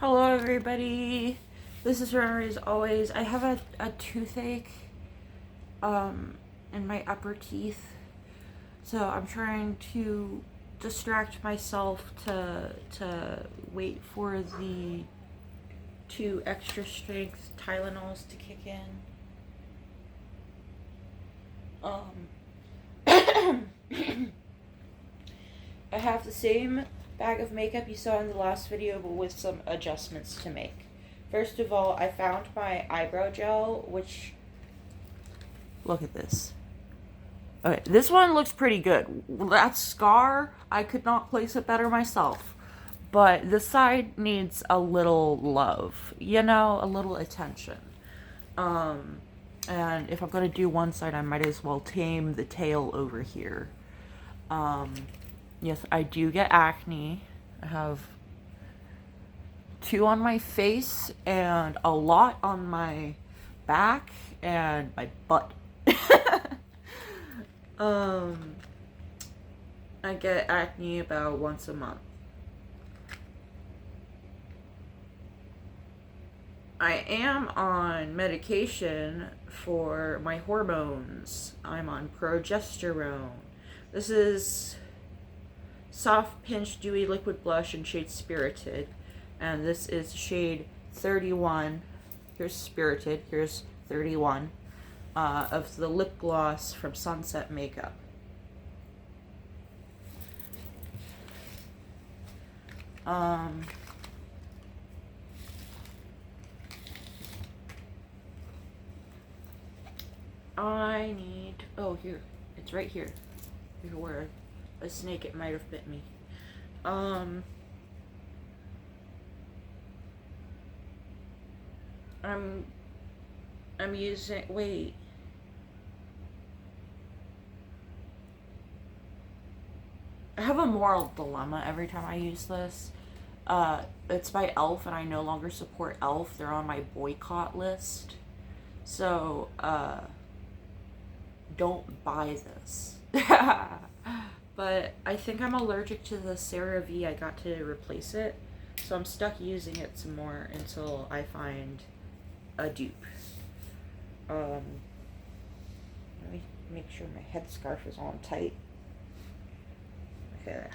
Hello everybody, this is Remember as always. I have a toothache in my upper teeth, so I'm trying to distract myself to wait for the 2 extra strength Tylenols to kick in. I have the same bag of makeup you saw in the last video, but with some adjustments to make. First of all, I found my eyebrow gel, which... Look at this. Okay, this one looks pretty good. That scar, I could not place it better myself. But this side needs a little love. You know, a little attention. And if I'm going to do one side, I might as well tame the tail over here. Yes, I do get acne. I have 2 on my face and a lot on my back and my butt. I get acne about once a month. I am on medication for my hormones. I'm on progesterone. This is Soft Pinch Dewy Liquid Blush in shade Spirited. And this is shade 31. Here's Spirited. Here's 31. Of the lip gloss from Sunset Makeup. I need... Oh, here. It's right here. Here's where a snake, it might have bit me. I'm using... Wait. I have a moral dilemma every time I use this. It's by e.l.f. and I no longer support e.l.f. They're on my boycott list. So, don't buy this. But I think I'm allergic to the CeraVe. I got to replace it. So I'm stuck using it some more until I find a dupe. Let me make sure my headscarf is on tight. Okay.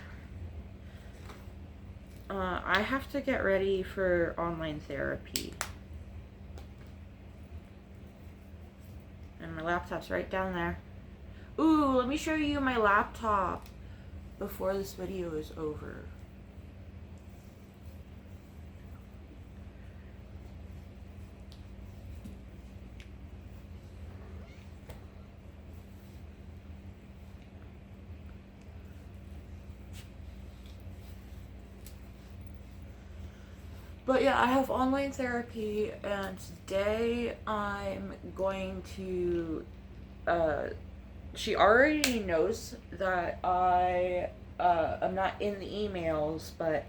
I have to get ready for online therapy. And my laptop's right down there. Ooh, let me show you my laptop before this video is over. But yeah, I have online therapy, and today I'm going to, she already knows that I'm not in the emails, but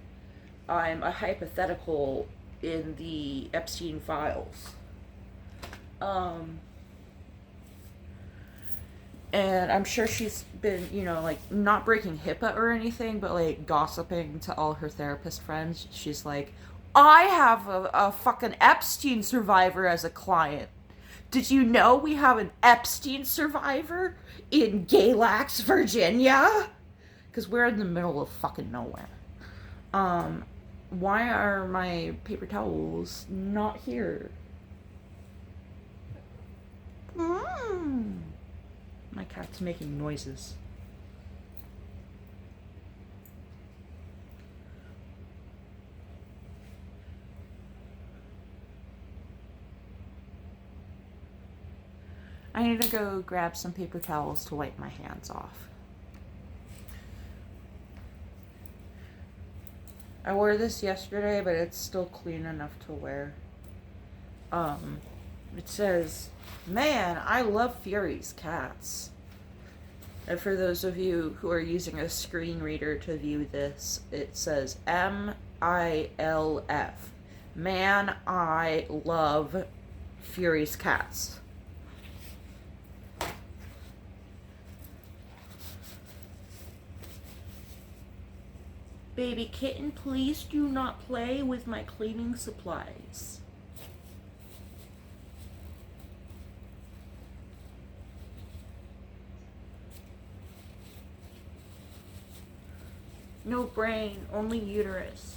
I'm a hypothetical in the Epstein files. And I'm sure she's been, you know, like, not breaking HIPAA or anything, but, like, gossiping to all her therapist friends. She's like, I have a fucking Epstein survivor as a client. Did you know we have an Epstein survivor in Galax, Virginia? Because we're in the middle of fucking nowhere. Why are my paper towels not here? My cat's making noises. I need to go grab some paper towels to wipe my hands off. I wore this yesterday, but it's still clean enough to wear. It says, man, I love Fury's cats. And for those of you who are using a screen reader to view this, it says M-I-L-F. Man, I love Fury's cats. Baby kitten, please do not play with my cleaning supplies. No brain, only uterus.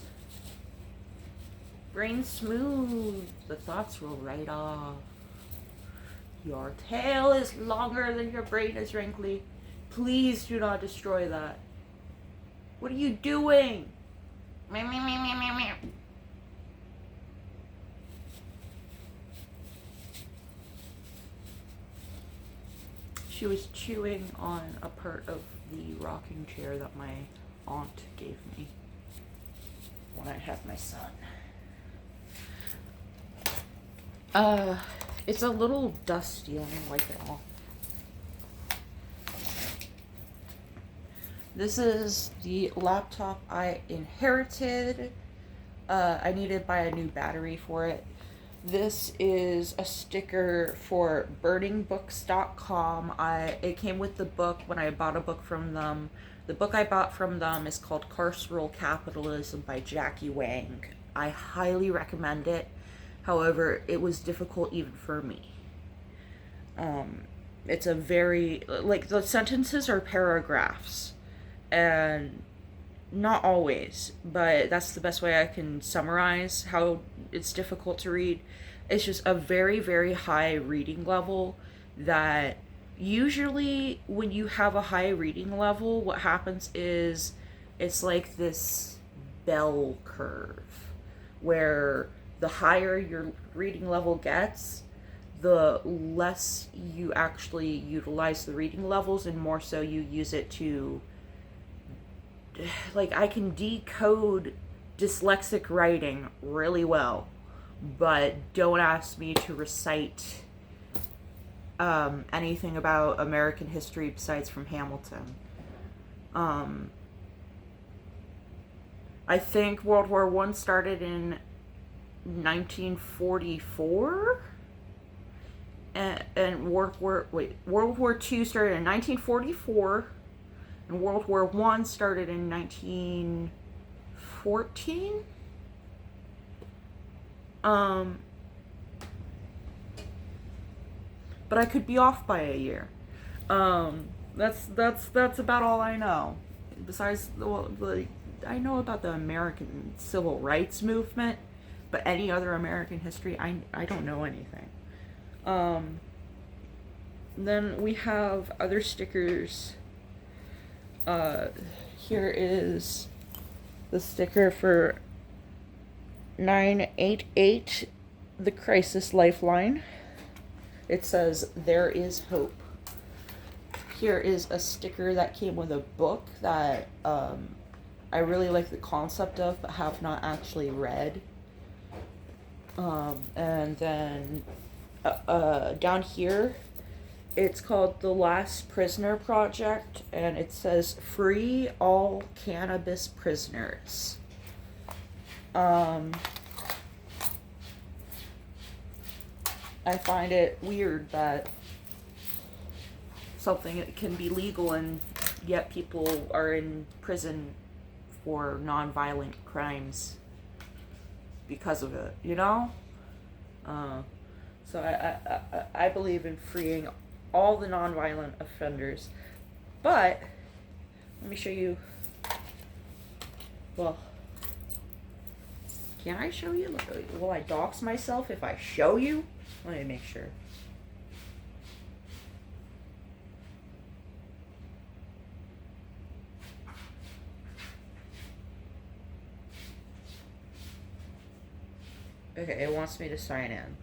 Brain smooth, the thoughts roll right off. Your tail is longer than your brain is wrinkly. Please do not destroy that. What are you doing? Meow, meow, meow, meow, meow, meow. She was chewing on a part of the rocking chair that my aunt gave me when I had my son. It's a little dusty. Let me wipe it off. This is the laptop I inherited. I needed to buy a new battery for it. This is a sticker for burningbooks.com. It came with the book when I bought a book from them. The book I bought from them is called Carceral Capitalism by Jackie Wang. I highly recommend it. However, it was difficult even for me. It's a very, like, the sentences are paragraphs. And not always, but that's the best way I can summarize how it's difficult to read. It's just a very, very high reading level that usually when you have a high reading level, what happens is it's like this bell curve where the higher your reading level gets, the less you actually utilize the reading levels and more so you use it to, like, I can decode dyslexic writing really well, but don't ask me to recite anything about American history besides from Hamilton. I think World War I started in 1944, and World War II started in 1944, and World War I started in 1914. But I could be off by a year. That's about all I know. Besides, I know about the American Civil Rights Movement, but any other American history, I don't know anything. Then we have other stickers. Here is the sticker for 988, the Crisis Lifeline. It says, "There is hope." Here is a sticker that came with a book that I really like the concept of, but have not actually read. And then down here, it's called The Last Prisoner Project, and it says, "Free all cannabis prisoners." I find it weird that something can be legal and yet people are in prison for non-violent crimes because of it, you know? So I believe in freeing all the non-violent offenders. But let me show you. Well, can I show you? Will I dox myself if I show you? Let me make sure. Okay, it wants me to sign in.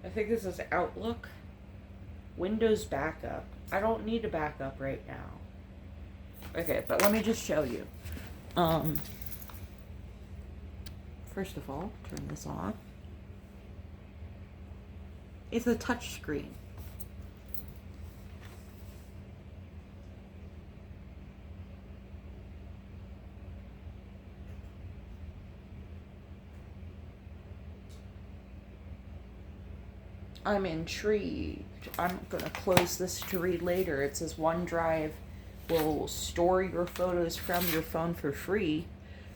I think this is Outlook. Windows backup. I don't need a backup right now. Okay, but let me just show you. first of all, turn this off. It's a touch screen. I'm intrigued. I'm gonna close this to read later. It says OneDrive will store your photos from your phone for free.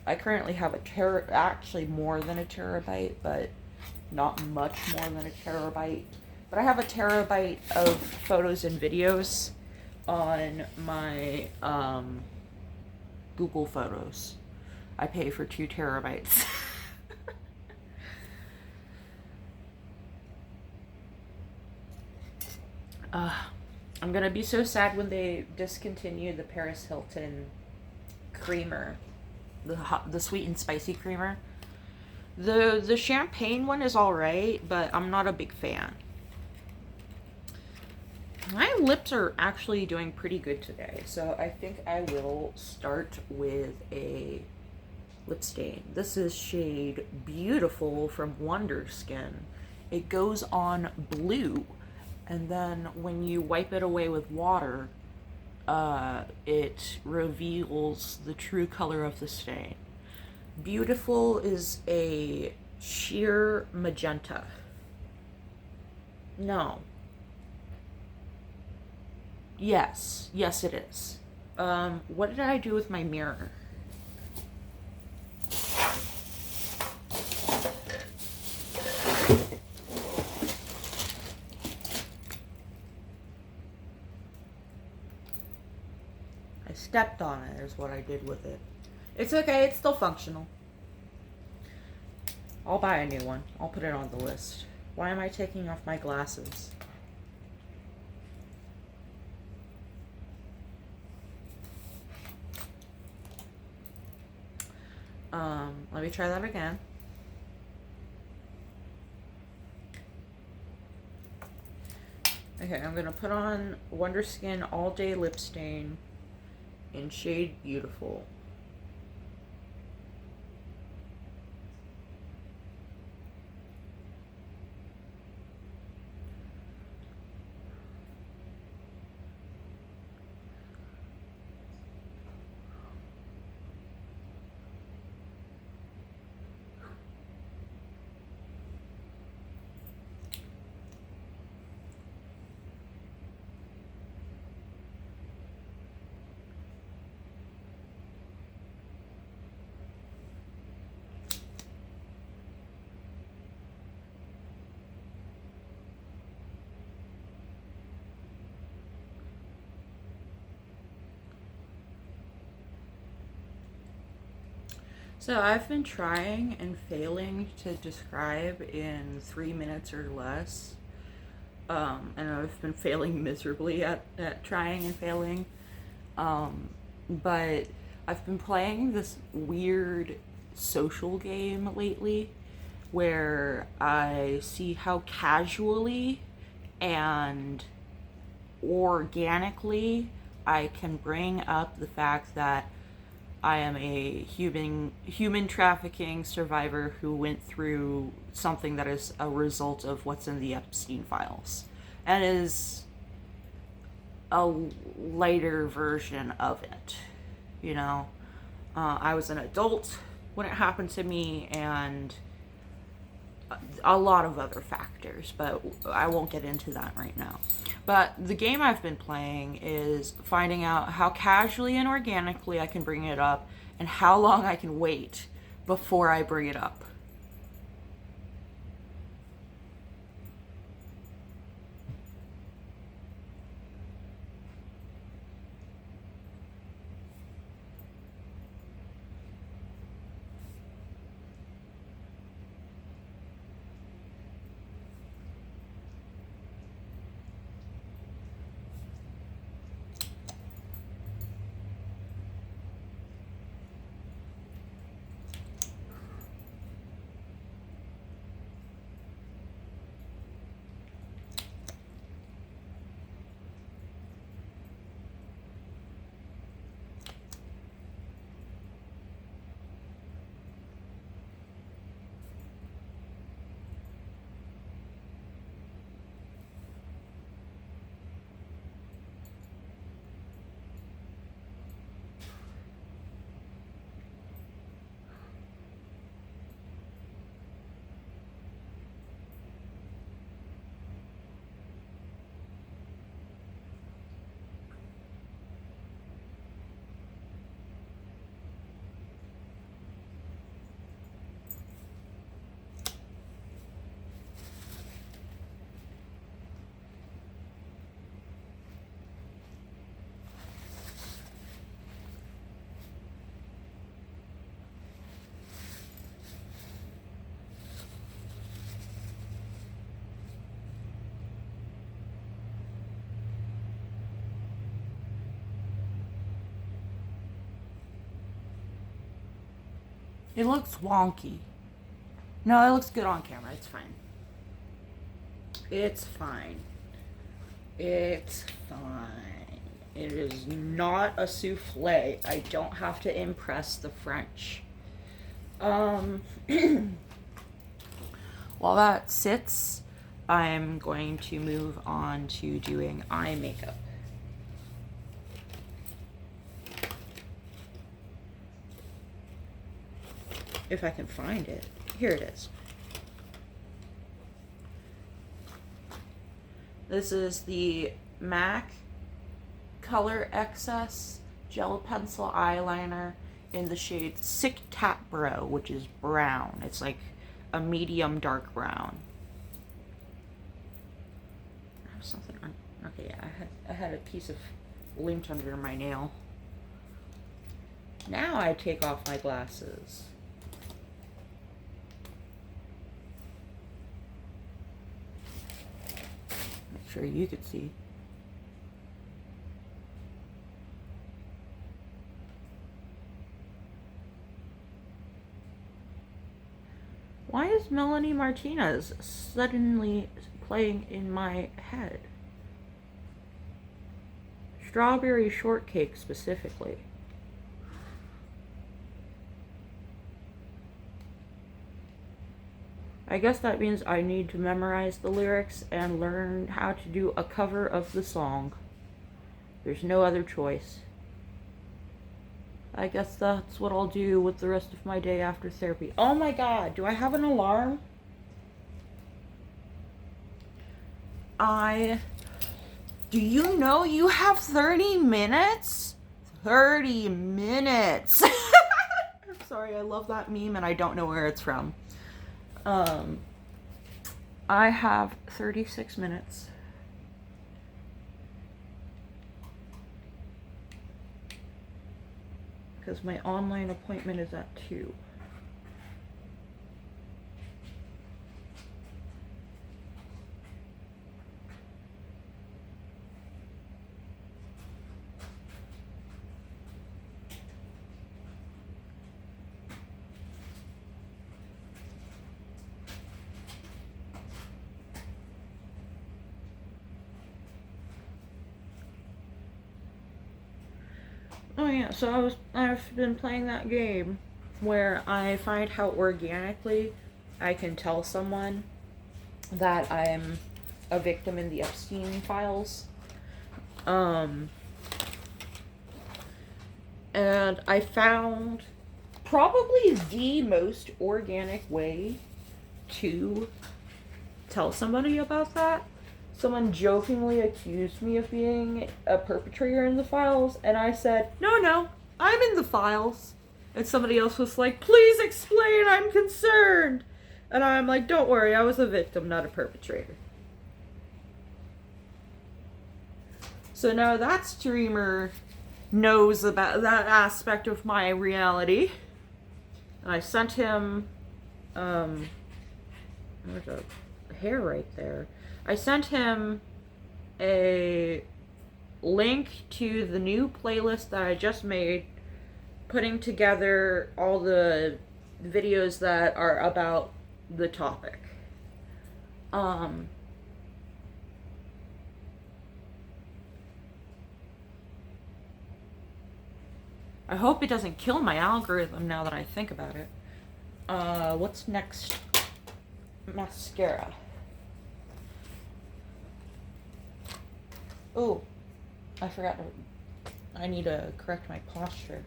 I currently have actually more than a terabyte, but not much more than a terabyte. But I have a terabyte of photos and videos on my Google Photos. I pay for 2 terabytes. I'm gonna be so sad when they discontinue the Paris Hilton creamer, the sweet and spicy creamer. The champagne one is alright, but I'm not a big fan. My lips are actually doing pretty good today, so I think I will start with a lip stain. This is shade Beautiful from Wonder Skin. It goes on blue, and then when you wipe it away with water, it reveals the true color of the stain. Beautiful is a sheer magenta. No. Yes. Yes, it is. What did I do with my mirror? I stepped on it is what I did with it. It's okay, it's still functional. I'll buy a new one. I'll put it on the list. Why am I taking off my glasses? Let me try that again. Okay, I'm gonna put on Wonder Skin All Day Lip Stain in shade Beautiful. So I've been trying and failing to describe in 3 minutes or less. And I've been failing miserably at trying and failing. But I've been playing this weird social game lately where I see how casually and organically I can bring up the fact that I am a human trafficking survivor who went through something that is a result of what's in the Epstein files, and is a lighter version of it. You know, I was an adult when it happened to me, and a lot of other factors, but I won't get into that right now. But the game I've been playing is finding out how casually and organically I can bring it up and how long I can wait before I bring it up. It looks wonky. No, it looks good on camera. It's fine. It's fine. It's fine. It is not a souffle. I don't have to impress the French. While that sits, I'm going to move on to doing eye makeup. If I can find it. Here it is. This is the MAC Color Excess Gel Pencil Eyeliner in the shade Sick Tap Bro, which is brown. It's like a medium dark brown. I have something on. Okay, yeah, I had a piece of lint under my nail. Now I take off my glasses. Make sure you could see. Why is Melanie Martinez suddenly playing in my head? Strawberry Shortcake specifically. I guess that means I need to memorize the lyrics and learn how to do a cover of the song. There's no other choice. I guess that's what I'll do with the rest of my day after therapy. Oh my god, do I have an alarm? Do you know you have 30 minutes? 30 minutes! I'm sorry, I love that meme and I don't know where it's from. I have 36 minutes. Because my online appointment is at 2. Oh yeah, so I've been playing that game where I find how organically I can tell someone that I'm a victim in the Epstein files. And I found probably the most organic way to tell somebody about that. Someone jokingly accused me of being a perpetrator in the files, and I said, no, I'm in the files. And somebody else was like, please explain, I'm concerned. And I'm like, don't worry, I was a victim, not a perpetrator. So now that streamer knows about that aspect of my reality. And I sent him, there's a hair right there. I sent him a link to the new playlist that I just made, putting together all the videos that are about the topic. I hope it doesn't kill my algorithm now that I think about it. What's next? Mascara. Oh, I forgot I need to correct my posture.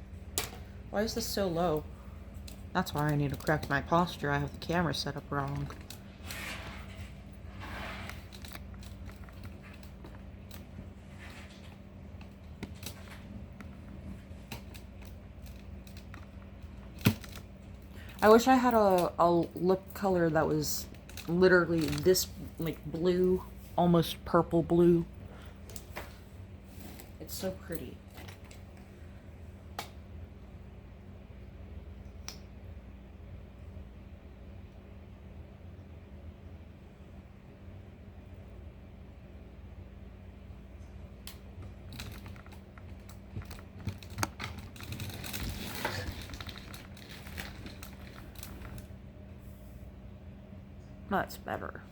Why is this so low? That's why I need to correct my posture. I have the camera set up wrong. I wish I had a lip color that was literally this, like, blue, almost purple blue. It's so pretty. That's better.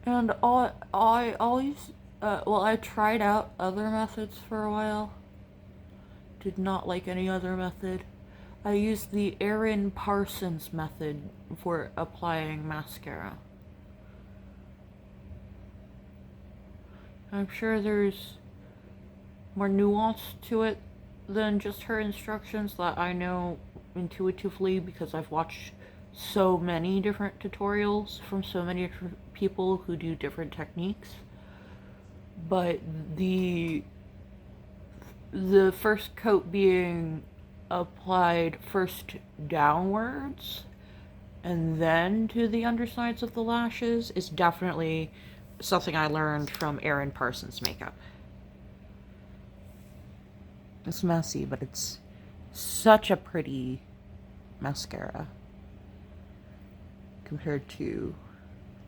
And I always, I tried out other methods for a while. Did not like any other method. I used the Aaron Parsons method for applying mascara. I'm sure there's more nuance to it than just her instructions that I know intuitively because I've watched so many different tutorials from so many different people who do different techniques. But the first coat being applied first downwards and then to the undersides of the lashes is definitely something I learned from Aaron Parsons makeup. It's messy, but it's such a pretty mascara compared to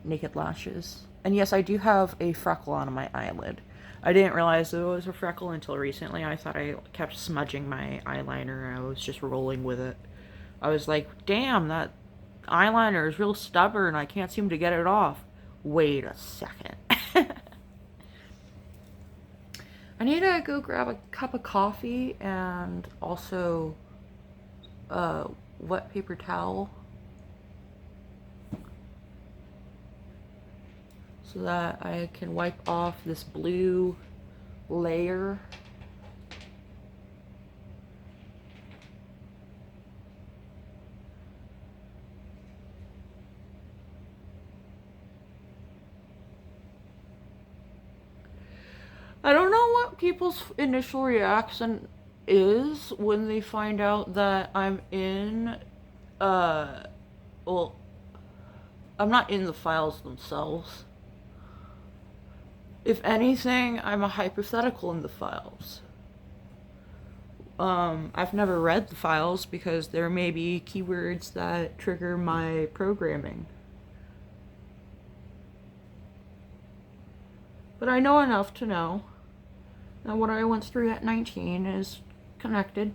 Naked Lashes. And yes, I do have a freckle on my eyelid. I didn't realize it was a freckle until recently. I thought I kept smudging my eyeliner. I was just rolling with it. I was like, damn, that eyeliner is real stubborn. I can't seem to get it off. Wait a second. I need to go grab a cup of coffee and also a wet paper towel so that I can wipe off this blue layer. I don't know what people's initial reaction is when they find out that I'm in, well, I'm not in the files themselves. If anything, I'm a hypothetical in the files. I've never read the files because there may be keywords that trigger my programming. But I know enough to know that what I went through at 19 is connected.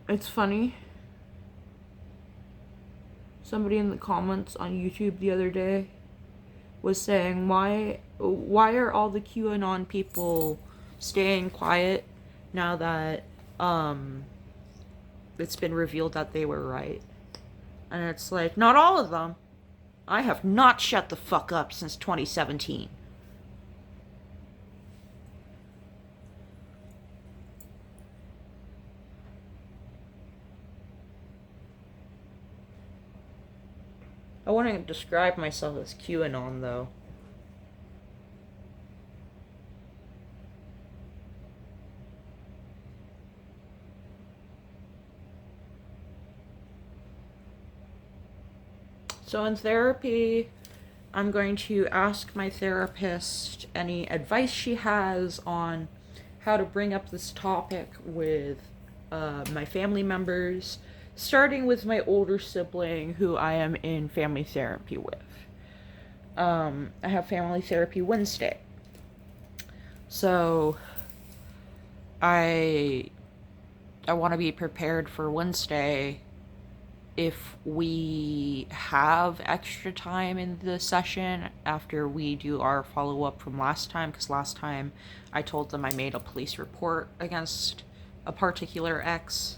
It's funny. Somebody in the comments on YouTube the other day was saying, why are all the QAnon people staying quiet now that it's been revealed that they were right? And it's like, not all of them. I have not shut the fuck up since 2017. I wouldn't describe myself as QAnon, though. So in therapy, I'm going to ask my therapist any advice she has on how to bring up this topic with my family members, starting with my older sibling who I am in family therapy with. I have family therapy Wednesday. So I want to be prepared for Wednesday if we have extra time in the session after we do our follow-up from last time, because last time I told them I made a police report against a particular ex,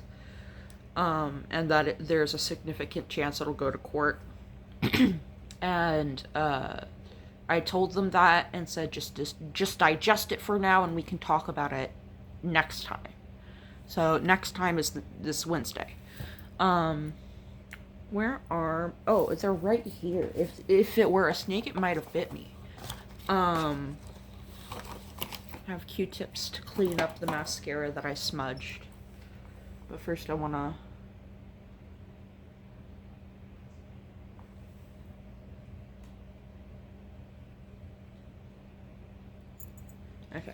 and that there's a significant chance it'll go to court. And I told them that and said just digest it for now and we can talk about it next time. So next time is this Wednesday. Where are... Oh, they're right here. If it were a snake, it might have bit me. I have Q-tips to clean up the mascara that I smudged. But first I want to... Okay.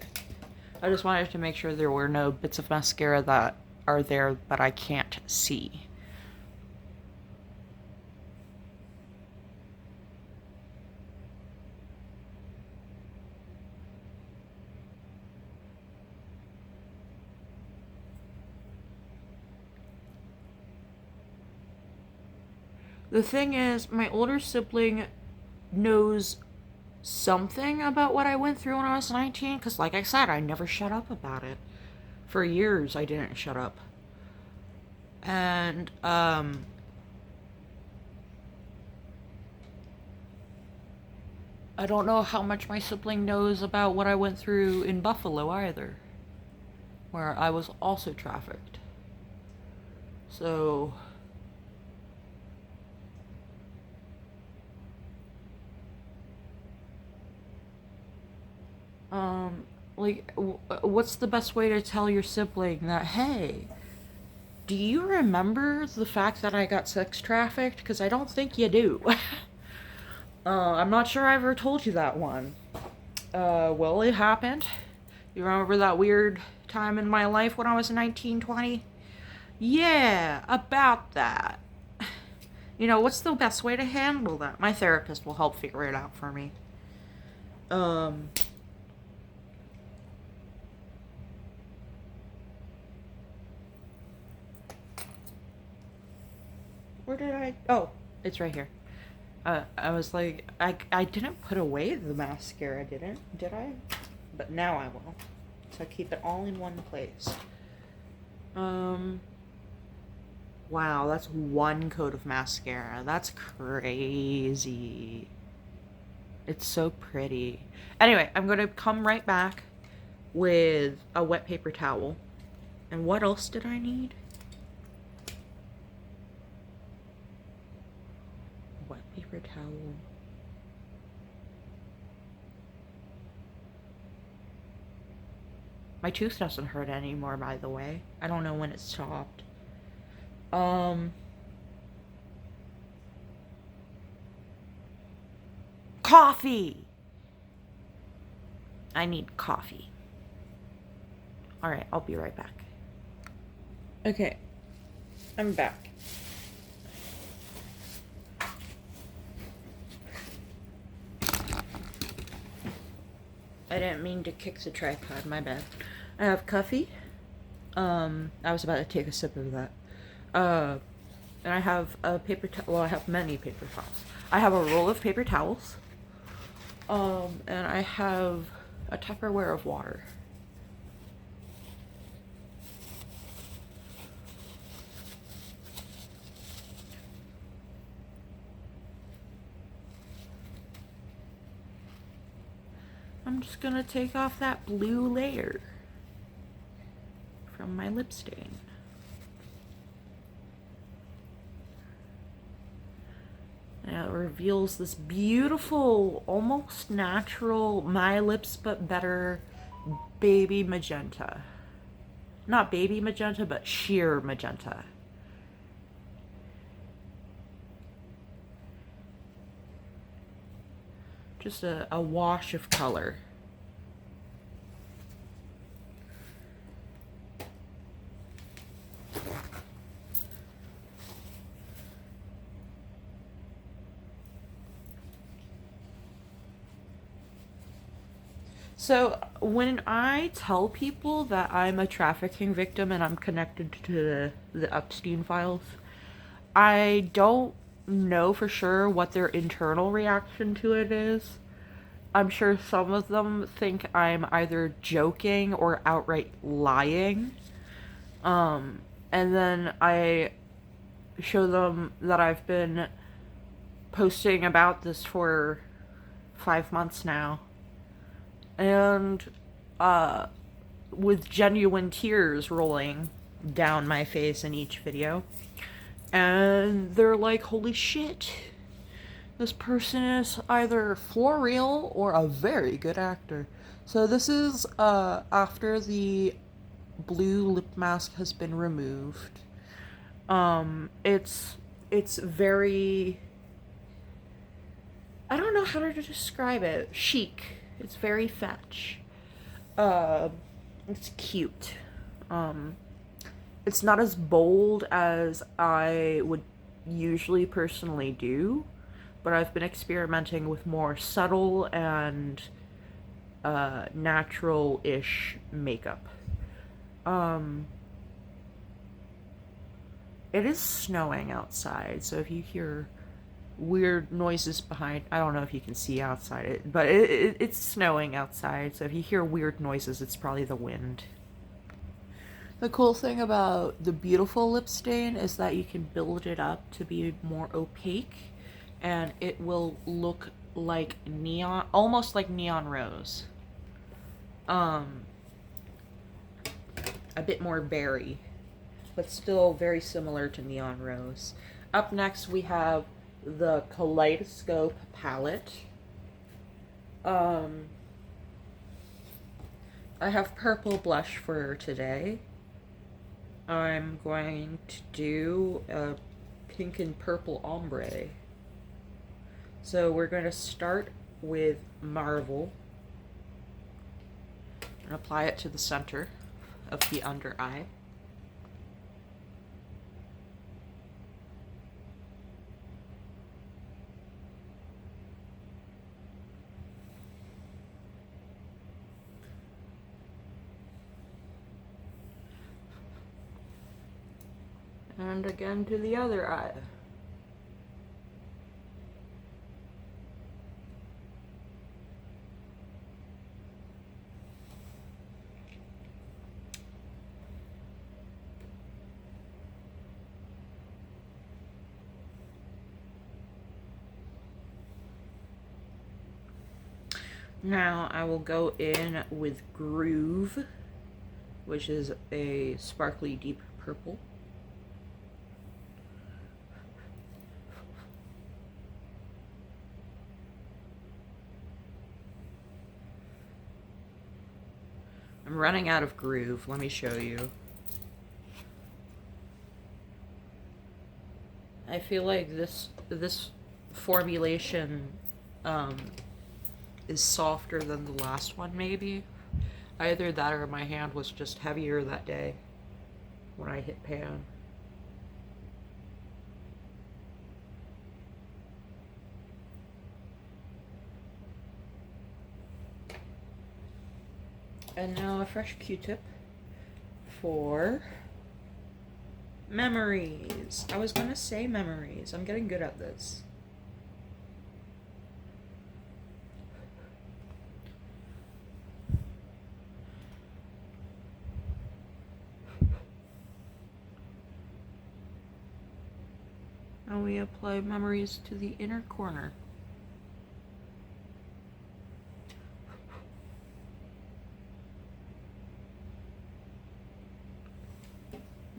I just wanted to make sure there were no bits of mascara that are there but I can't see. The thing is, my older sibling knows something about what I went through when I was 19, because like I said, I never shut up about it. For years, I didn't shut up. And, I don't know how much my sibling knows about what I went through in Buffalo either, where I was also trafficked. So, like, what's the best way to tell your sibling that, hey, do you remember the fact that I got sex trafficked? Because I don't think you do. I'm not sure I ever told you that one. Well, it happened. You remember that weird time in my life when I was 19, 20? Yeah, about that. You know, what's the best way to handle that? My therapist will help figure it out for me. Where did I... Oh, it's right here. I was like, I didn't put away the mascara, did I? But now I will. So I keep it all in one place. Wow, that's one coat of mascara. That's crazy. It's so pretty. Anyway, I'm gonna come right back with a wet paper towel. And what else did I need? Wet paper towel. My tooth doesn't hurt anymore, by the way. I don't know when it stopped. Coffee! I need coffee. Alright, I'll be right back. Okay, I'm back. I didn't mean to kick the tripod, my bad. I have coffee. I was about to take a sip of that. And I have a paper towel. Well, I have many paper towels. I have a roll of paper towels. And I have a Tupperware of water. I'm just gonna take off that blue layer from my lip stain. And it reveals this beautiful, almost natural, My Lips But Better baby magenta. Not baby magenta, but sheer magenta. Just a wash of color. So when I tell people that I'm a trafficking victim and I'm connected to the Epstein files, I don't know for sure what their internal reaction to it is. I'm sure some of them think I'm either joking or outright lying. And then I show them that I've been posting about this for 5 months now. And, with genuine tears rolling down my face in each video. And they're like, holy shit. This person is either for real or a very good actor. So this is, after the blue lip mask has been removed. It's very... I don't know how to describe it. Chic. It's very fetch. It's cute. It's not as bold as I would usually personally do, but I've been experimenting with more subtle and natural-ish makeup. It is snowing outside, so if you hear weird noises behind, I don't know if you can see outside but it's snowing outside, so if you hear weird noises, it's probably the wind. The cool thing about the beautiful lip stain is that you can build it up to be more opaque, and it will look like neon, almost like neon rose. A bit more berry, but still very similar to neon rose. Up next we have the Kaleidoscope palette. I have purple blush for today. I'm going to do a pink and purple ombre. So we're going to start with Marvel and apply it to the center of the under eye. And again to the other eye. Now I will go in with Groove, which is a sparkly deep purple. I'm running out of Groove, let me show you. I feel like this formulation is softer than the last one, maybe. Either that or my hand was just heavier that day when I hit pan. And now a fresh Q-tip for memories. I was gonna say memories. I'm getting good at this. And we apply memories to the inner corner.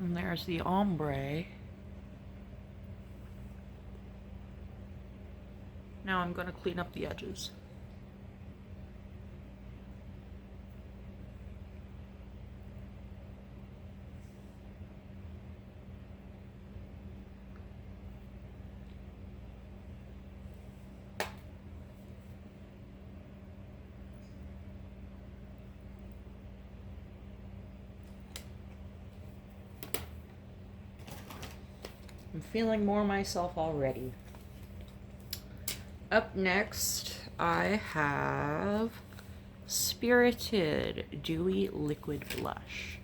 And there's the ombre. Now I'm going to clean up the edges. I'm feeling more myself already. Up next, I have Spirited Dewy Liquid Blush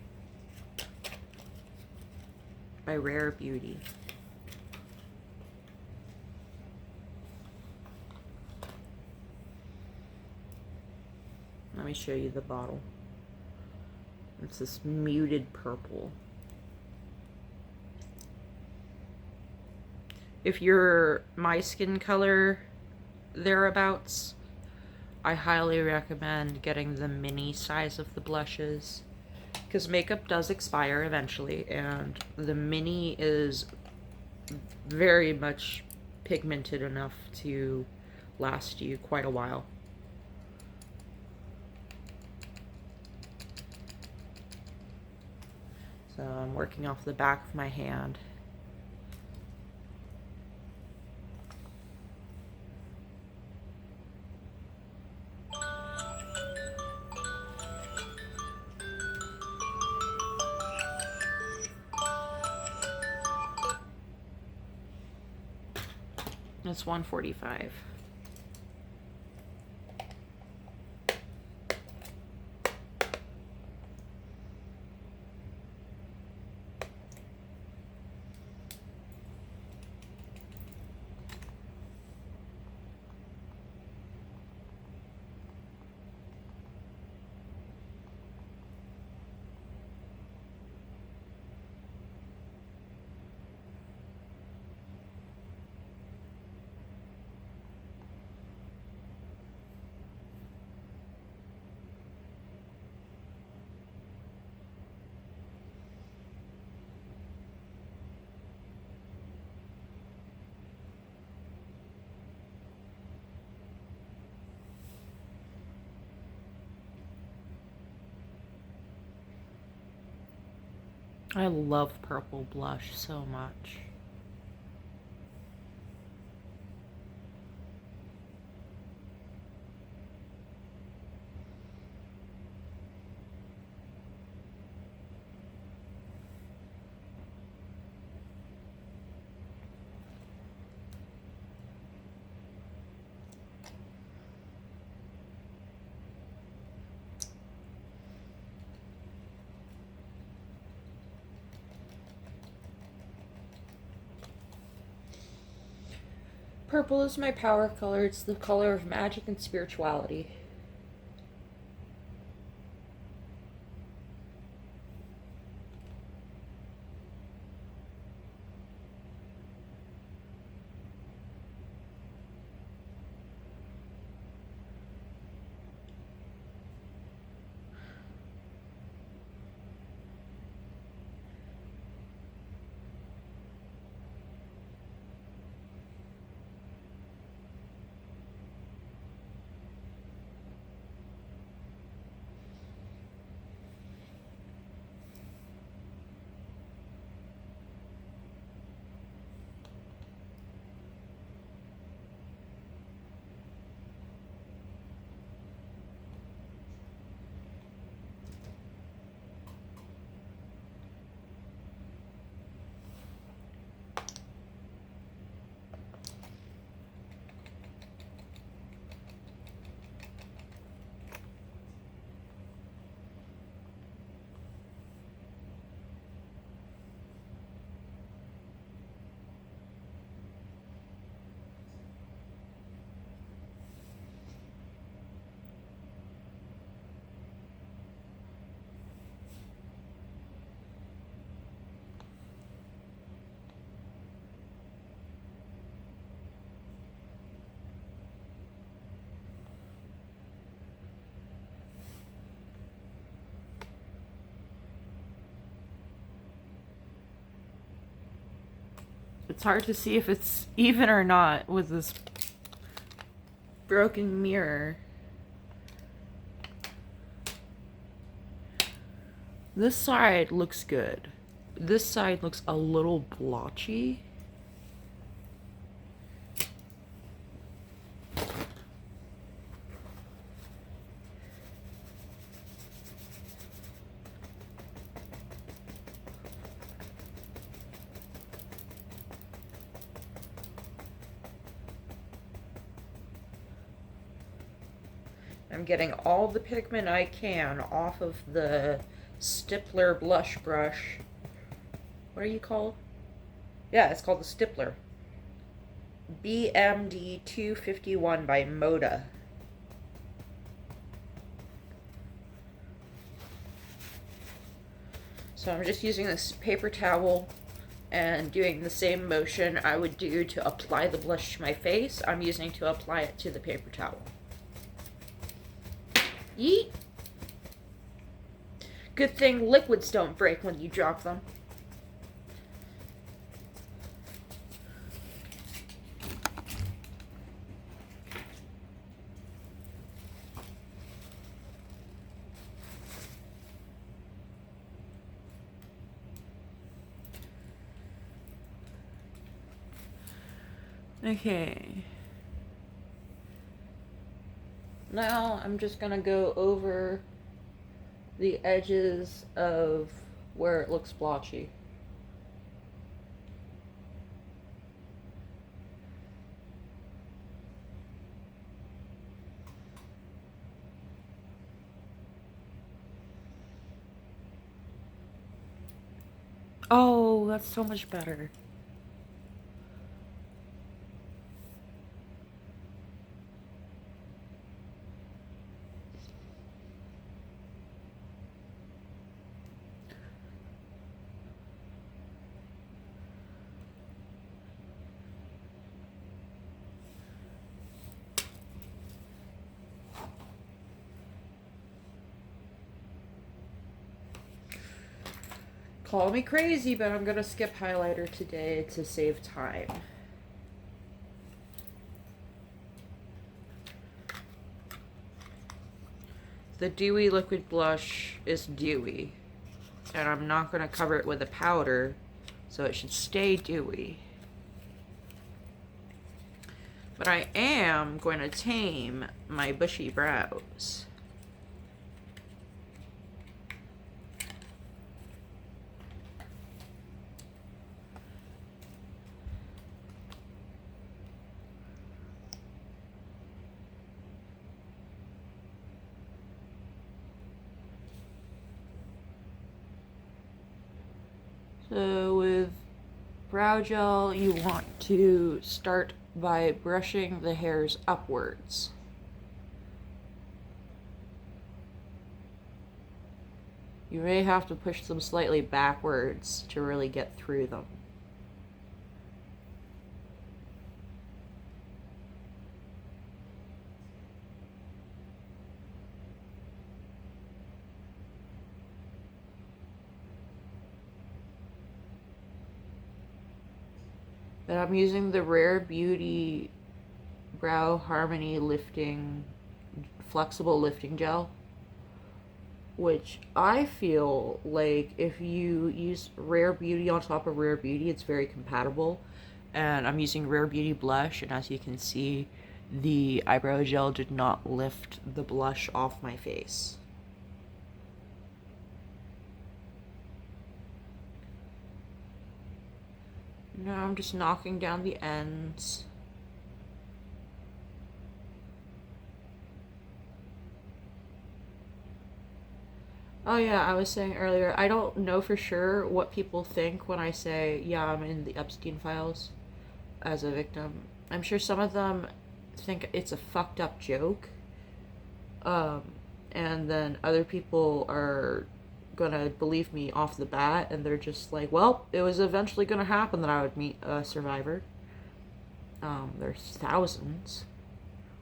by Rare Beauty. Let me show you the bottle. It's this muted purple. If you're my skin color thereabouts, I highly recommend getting the mini size of the blushes, because makeup does expire eventually, and the mini is very much pigmented enough to last you quite a while. So I'm working off the back of my hand. It's 1:45. I love purple blush so much. Purple is my power color. It's the color of magic and spirituality. It's hard to see if it's even or not with this broken mirror. This side looks good. This side looks a little blotchy. I'm getting all the pigment I can off of the Stippler blush brush. What are you called? Yeah, it's called the Stippler. BMD 251 by Moda. So I'm just using this paper towel and doing the same motion I would do to apply the blush to my face. I'm using to apply it to the paper towel. Yeet! Good thing liquids don't break when you drop them. Okay. Now I'm just gonna go over the edges of where it looks blotchy. Oh, that's so much better. Call me crazy, but I'm gonna skip highlighter today to save time. The Dewy Liquid Blush is dewy, and I'm not gonna cover it with a powder, so it should stay dewy. But I am going to tame my bushy brows. So with brow gel, you want to start by brushing the hairs upwards. You may have to push them slightly backwards to really get through them. But I'm using the Rare Beauty Brow Harmony Lifting, Flexible Lifting Gel, which I feel like if you use Rare Beauty on top of Rare Beauty, it's very compatible. And I'm using Rare Beauty blush, and as you can see, the eyebrow gel did not lift the blush off my face. Now I'm just knocking down the ends. Oh yeah, I was saying earlier, I don't know for sure what people think when I say, yeah, I'm in the Epstein files as a victim. I'm sure some of them think it's a fucked up joke. And then other people are gonna believe me off the bat, and they're just like, well, it was eventually gonna happen that I would meet a survivor. There's thousands.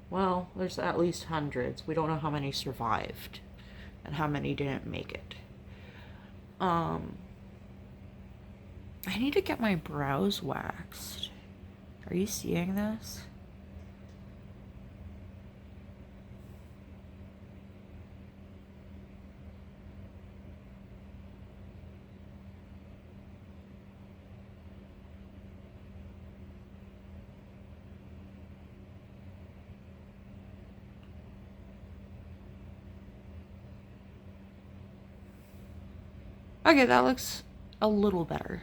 Well, there's at least hundreds. We don't know how many survived and how many didn't make it. I need to get my brows waxed. Are you seeing this? Okay, that looks a little better.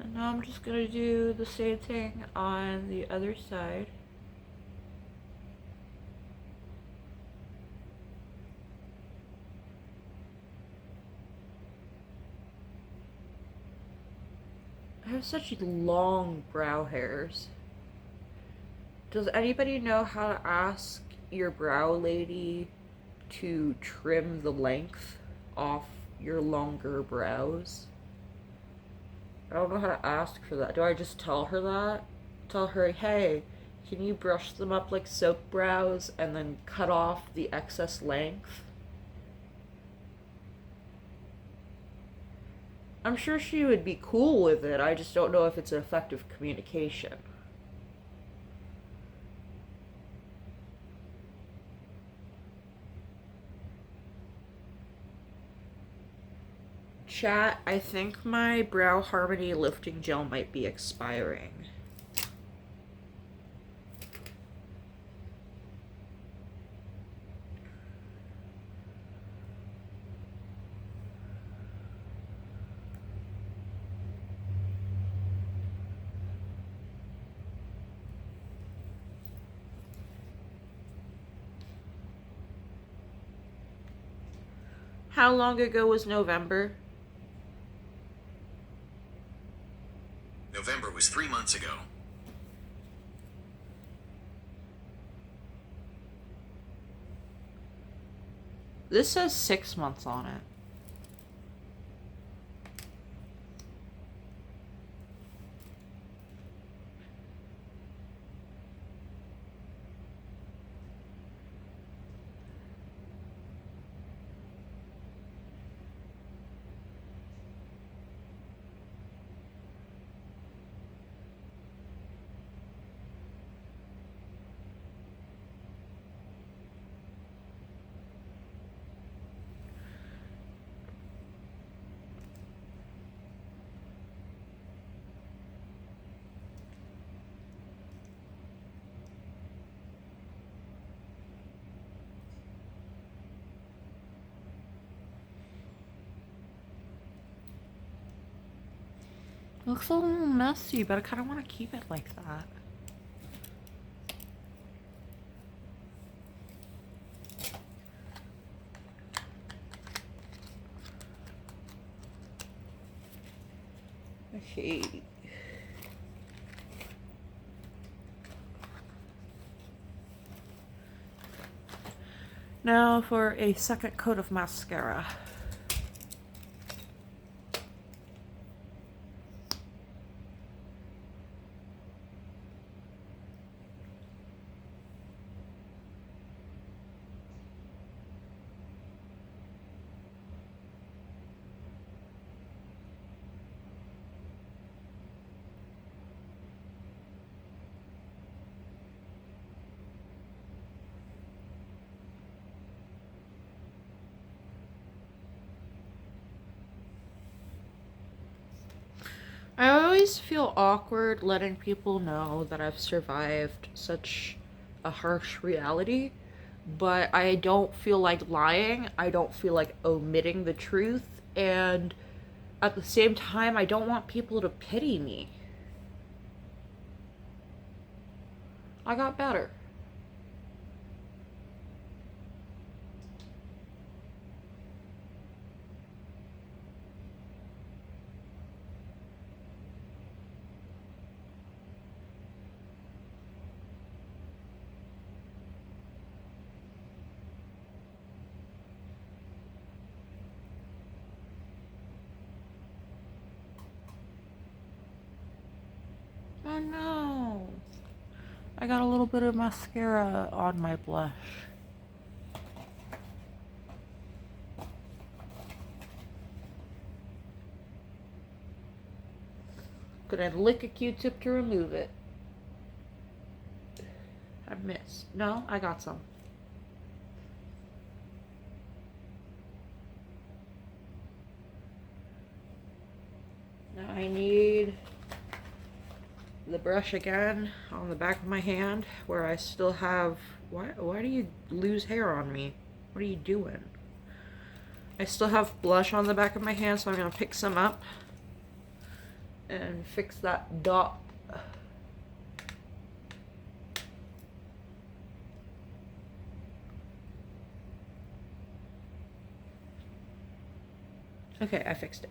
And now I'm just gonna do the same thing on the other side. I have such long brow hairs. Does anybody know how to ask your brow lady to trim the length off your longer brows? I don't know how to ask for that. Do I just tell her that? Tell her, hey, can you brush them up like soap brows and then cut off the excess length? I'm sure she would be cool with it. I just don't know if it's an effective communication. Chat, I think my Brow Harmony lifting gel might be expiring. How long ago was November? November was 3 months ago. This says 6 months on it. It looks a little messy, but I kind of want to keep it like that. Okay. Now for a second coat of mascara. I always feel awkward letting people know that I've survived such a harsh reality, but I don't feel like lying. I don't feel like omitting the truth, and at the same time, I don't want people to pity me. I got better. Oh no. I got a little bit of mascara on my blush. Gonna lick a Q-tip to remove it. I missed. No, I got some. Now I need the brush again on the back of my hand where I still have... Why do you lose hair on me? What are you doing? I still have blush on the back of my hand, so I'm gonna pick some up and fix that dot. Okay, I fixed it.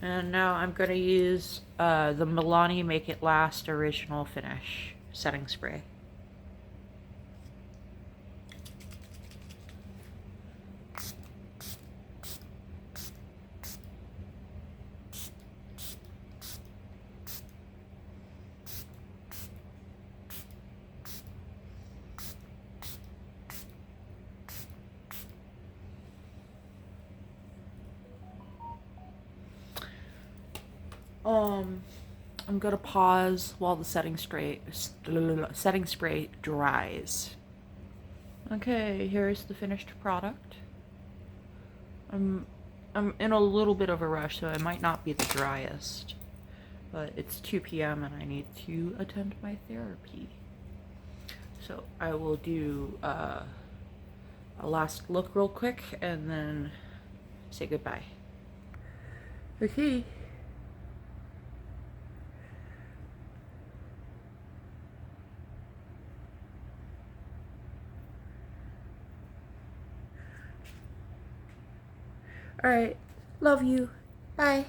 And now I'm going to use the Milani Make It Last Original Finish setting spray. I'm gonna pause while the setting spray dries. Okay, here's the finished product. I'm in a little bit of a rush, so it might not be the driest, but it's 2 p.m. and I need to attend my therapy. So I will do a last look real quick and then say goodbye. Okay. Alright. Love you. Bye.